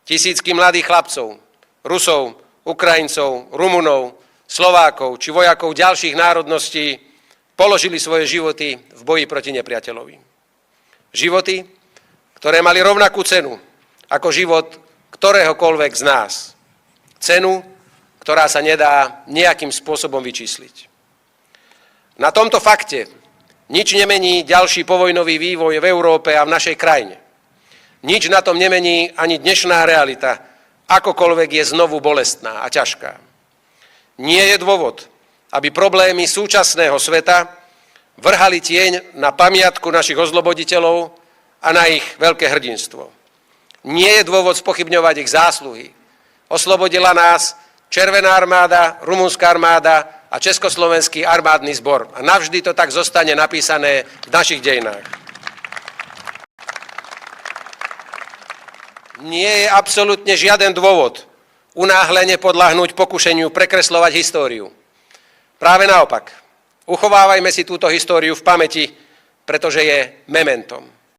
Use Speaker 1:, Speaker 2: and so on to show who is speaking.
Speaker 1: Tisícky mladých chlapcov, Rusov, Ukrajincov, Rumunov, Slovákov či vojakov ďalších národností položili svoje životy v boji proti nepriateľovi. Životy, ktoré mali rovnakú cenu ako život ktoréhokoľvek z nás. Cenu, ktorá sa nedá nejakým spôsobom vyčísliť. Na tomto fakte nič nemení ďalší povojnový vývoj v Európe a v našej krajine. Nič na tom nemení ani dnešná realita, akokoľvek je znovu bolestná a ťažká. Nie je dôvod, aby problémy súčasného sveta vrhali tieň na pamiatku našich osloboditeľov a na ich veľké hrdinstvo. Nie je dôvod spochybňovať ich zásluhy. Oslobodila nás Červená armáda, Rumunská armáda a Československý armádny zbor. A navždy to tak zostane napísané v našich dejinách. Nie je absolútne žiaden dôvod unáhlene podľahnúť pokušeniu prekresľovať históriu. Práve naopak, uchovávajme si túto históriu v pamäti, pretože je mementom.